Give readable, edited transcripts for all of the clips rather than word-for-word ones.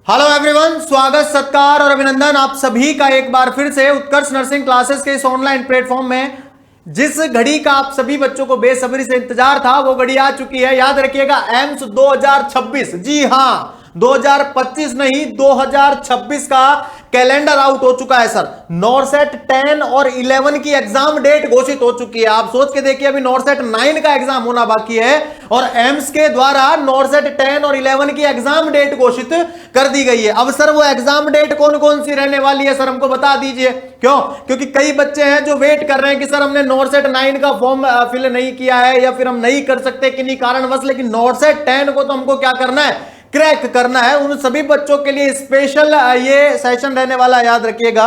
Hello everyone, स्वागत सत्कार और अभिनंदन आप सभी का एक बार फिर से उत्कर्ष नर्सिंग क्लासेस के इस ऑनलाइन प्लेटफॉर्म में। जिस घड़ी का आप सभी बच्चों को बेसब्री से इंतजार था वो घड़ी आ चुकी है। याद रखिएगा एम्स 2026, जी हां 2025 नहीं 2026 का कैलेंडर आउट हो चुका है सर। नॉरसेट 10 और 11 की एग्जाम डेट घोषित हो चुकी है। आप सोच के देखिए, अभी नॉरसेट 9 का एग्जाम होना बाकी है और एम्स के द्वारा नॉरसेट 10 और 11 की एग्जाम डेट घोषित कर दी गई है। अब सर वो एग्जाम डेट कौन कौन सी रहने वाली है सर, हमको बता दीजिए। क्यों? क्योंकि कई बच्चे हैं जो वेट कर रहे हैं कि सर हमने नॉरसेट 9 का फॉर्म फिल नहीं किया है या फिर हम नहीं कर सकते किन्हीं कारणवश, लेकिन नॉरसेट 10 को तो हमको क्या करना है, क्रैक करना है। उन सभी बच्चों के लिए स्पेशल ये सेशन रहने वाला, याद रखिएगा।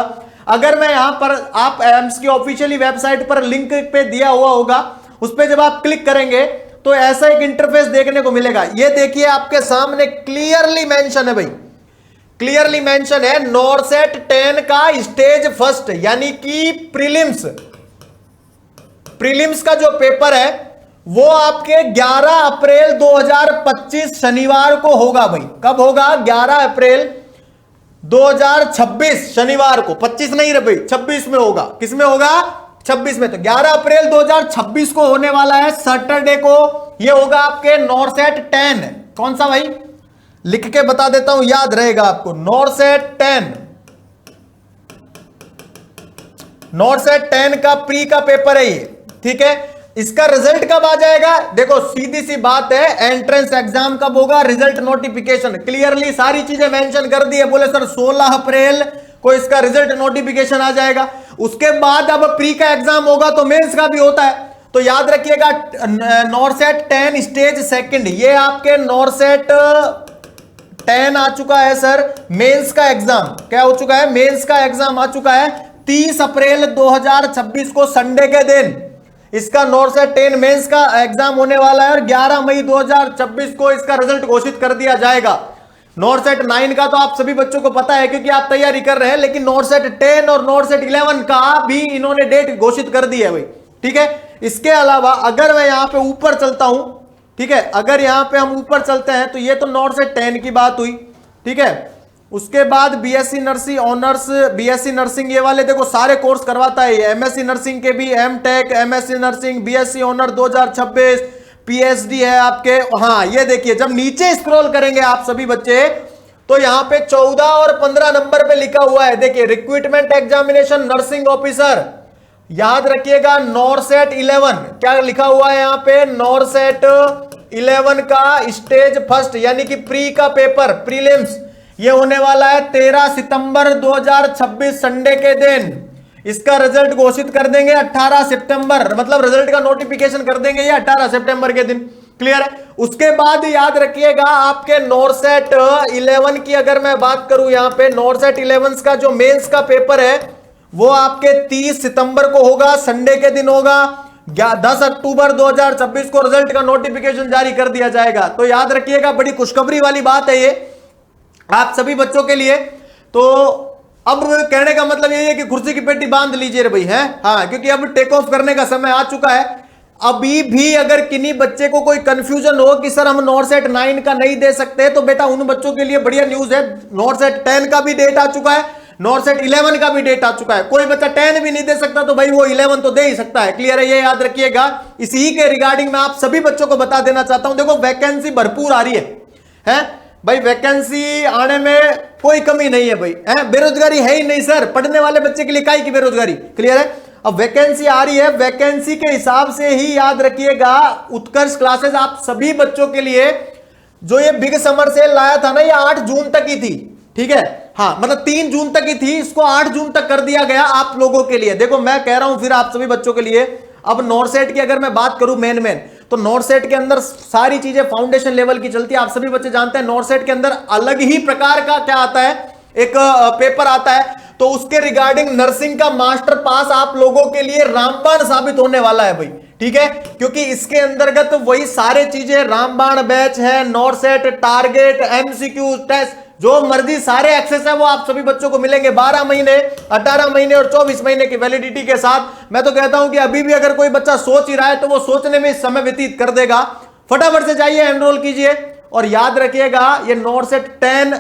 अगर मैं यहां पर आप एम्स की ऑफिशियली वेबसाइट पर लिंक पे दिया हुआ होगा, उस पर जब आप क्लिक करेंगे तो ऐसा एक इंटरफेस देखने को मिलेगा। ये देखिए आपके सामने क्लियरली मेंशन है भाई, क्लियरली मेंशन है नॉरसेट 10 का स्टेज फर्स्ट यानी कि प्रीलिम्स का जो पेपर है वो आपके 11 अप्रैल 2025 शनिवार को होगा भाई। कब होगा? 11 अप्रैल 2026 शनिवार को। 25 नहीं रहे भाई, 26 में होगा। किस में होगा? 26 में। तो 11 अप्रैल 2026 को होने वाला है, सैटरडे को। ये होगा आपके नॉरसेट 10। कौन सा भाई? लिख के बता देता हूं, याद रहेगा आपको। नॉरसेट 10 का प्री का पेपर है ये, ठीक है। इसका रिजल्ट कब आ जाएगा? देखो सीधी सी बात है, एंट्रेंस एग्जाम कब होगा, रिजल्ट नोटिफिकेशन क्लियरली सारी चीजें मेंशन कर दी है। बोले सर 16 अप्रैल को इसका रिजल्ट नोटिफिकेशन आ जाएगा। उसके बाद अब प्री का एग्जाम होगा तो मेंस का भी होता है। तो याद रखिएगा नॉरसेट 10 स्टेज सेकंड, ये आपके नॉरसेट 10 आ चुका है सर। मेंस का एग्जाम क्या हो चुका है? मेंस का एग्जाम आ चुका है 30 अप्रैल 2026 को, संडे के दिन इसका नॉरसेट 10 मेंस का एग्जाम होने वाला है और 11 मई 2026 को इसका रिजल्ट घोषित कर दिया जाएगा। नॉरसेट 9 का तो आप सभी बच्चों को पता है क्योंकि आप तैयारी कर रहे हैं, लेकिन नॉरसेट 10 और नॉरसेट 11 का भी इन्होंने डेट घोषित कर दी है भाई, ठीक है। इसके अलावा अगर मैं यहां पे ऊपर चलता हूं, ठीक है, अगर यहां पे हम ऊपर चलते हैं तो ये तो नॉरसेट 10 की बात हुई, ठीक है। उसके बाद BSc nursing honours, BSc nursing, ये वाले देखो सारे कोर्स करवाता है। एमएससी नर्सिंग के भी M tech, MSc nursing, BSc honour 2026, PhD है आपके। हाँ ये देखिए, जब नीचे स्क्रॉल करेंगे आप सभी बच्चे तो यहां पे 14 और 15 नंबर पे लिखा हुआ है, देखिए रिक्रूटमेंट एग्जामिनेशन नर्सिंग ऑफिसर। याद रखिएगा नॉरसेट 11 क्या लिखा हुआ है यहां पे, नॉरसेट 11 का स्टेज फर्स्ट यानी कि प्री का पेपर, प्रीलिम्स, ये होने वाला है 13 सितंबर 2026 संडे के दिन। इसका रिजल्ट घोषित कर देंगे 18 सितंबर, मतलब रिजल्ट का नोटिफिकेशन कर देंगे ये 18 सितंबर के दिन। क्लियर है? उसके बाद याद रखिएगा आपके नॉरसेट 11 की अगर मैं बात करूं, यहां पे नॉरसेट 11 का जो मेंस का पेपर है वो आपके 30 सितंबर को होगा, संडे के दिन होगा। 10 अक्टूबर 2026 को रिजल्ट का नोटिफिकेशन जारी कर दिया जाएगा। तो याद रखिएगा, बड़ी खुशखबरी वाली बात है ये आप सभी बच्चों के लिए। तो अब कहने का मतलब यही है कि कुर्सी की पेटी बांध लीजिए रे भाई, है हाँ, क्योंकि अब टेक ऑफ करने का समय आ चुका है। अभी भी अगर किन्हीं बच्चे को कोई कंफ्यूजन हो कि सर हम नॉरसेट 9 का नहीं दे सकते, तो बेटा उन बच्चों के लिए बढ़िया न्यूज है, नॉरसेट 10 का भी डेट आ चुका है, नॉरसेट 11 का भी डेट आ चुका है। कोई बच्चा 10 भी नहीं दे सकता तो भाई वो 11 तो दे ही सकता है। क्लियर है? ये याद रखिएगा। इसी के रिगार्डिंग मैं आप सभी बच्चों को बता देना चाहता हूं, देखो वैकेंसी भरपूर आ रही है भाई, वैकेंसी आने में कोई कमी नहीं है भाई, बेरोजगारी है ही नहीं सर, पढ़ने वाले बच्चे के लिए काहे की बेरोजगारी। क्लियर है? अब वैकेंसी आ रही है, वैकेंसी के हिसाब से ही याद रखिएगा उत्कर्ष क्लासेस आप सभी बच्चों के लिए जो ये बिग समर सेल लाया था ना, ये 8 जून तक ही थी, ठीक है। हाँ मतलब 3 जून तक ही थी, इसको 8 जून तक कर दिया गया आप लोगों के लिए। देखो मैं कह रहा हूं फिर आप सभी बच्चों के लिए। अब नॉरसेट की अगर मैं बात करूं मेन तो नॉरसेट के अंदर सारी चीजें फाउंडेशन लेवल की चलती है। आप सभी बच्चे जानते हैं नॉरसेट के अंदर अलग ही प्रकार का क्या आता है, एक पेपर आता है। तो उसके रिगार्डिंग नर्सिंग का मास्टर पास आप लोगों के लिए रामबाण साबित होने वाला है भाई, ठीक है। क्योंकि इसके अंतर्गत वही सारे चीजें, रामबाण बैच है, नॉरसेट, टारगेट, एमसीक्यू टेस्ट, जो मर्जी सारे एक्सेस है वो आप सभी बच्चों को मिलेंगे 12 महीने, 18 महीने और 24 महीने की वैलिडिटी के साथ। मैं तो कहता हूं कि अभी भी अगर कोई बच्चा सोच ही रहा है तो वो सोचने में समय व्यतीत कर देगा। फटाफट से जाइए, एनरोल कीजिए और याद रखिएगा ये नॉरसेट 10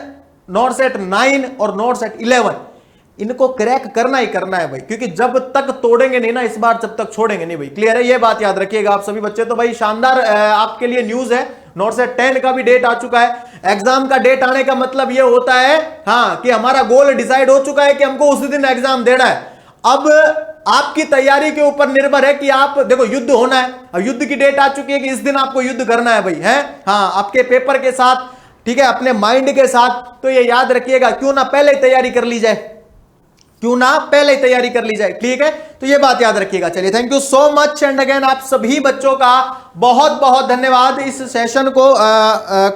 नॉट सेट 9 और नॉट सेट 11 इनको क्रैक करना ही करना है भाई, क्योंकि जब तक तोड़ेंगे नहीं ना इस बार तब तक छोड़ेंगे नहीं भाई। क्लियर है, ये बात याद रखिएगा आप सभी बच्चे। तो भाई शानदार आपके लिए न्यूज है, नॉट सेट 10 का भी डेट आ चुका है। एग्जाम का डेट आने का मतलब ये होता है हाँ कि हमारा गोल डिसाइड हो चुका है कि हमको उसी दिन एग्जाम देना है। अब आपकी तैयारी के ऊपर निर्भर है कि आप देखो युद्ध होना है, अब युद्ध की डेट आ चुकी है कि इस दिन आपको युद्ध करना है भाई, है हाँ आपके पेपर के साथ, ठीक है, अपने माइंड के साथ। तो ये याद रखिएगा, क्यों ना पहले ही तैयारी कर ली जाए, क्यों ना पहले ही तैयारी कर ली जाए, ठीक है। तो ये बात याद रखिएगा। चलिए thank you so much and again आप सभी बच्चों का बहुत बहुत धन्यवाद इस सेशन को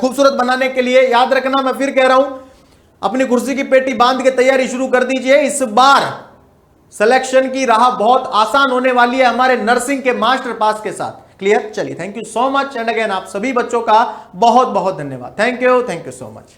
खूबसूरत बनाने के लिए। याद रखना, मैं फिर कह रहा हूं, अपनी कुर्सी की पेटी बांध के तैयारी शुरू कर दीजिए। इस बार सिलेक्शन की राह बहुत आसान होने वाली है हमारे नर्सिंग के मास्टर पास के साथ। क्लियर, चलिए thank you so much and again आप सभी बच्चों का बहुत बहुत धन्यवाद। Thank you so much.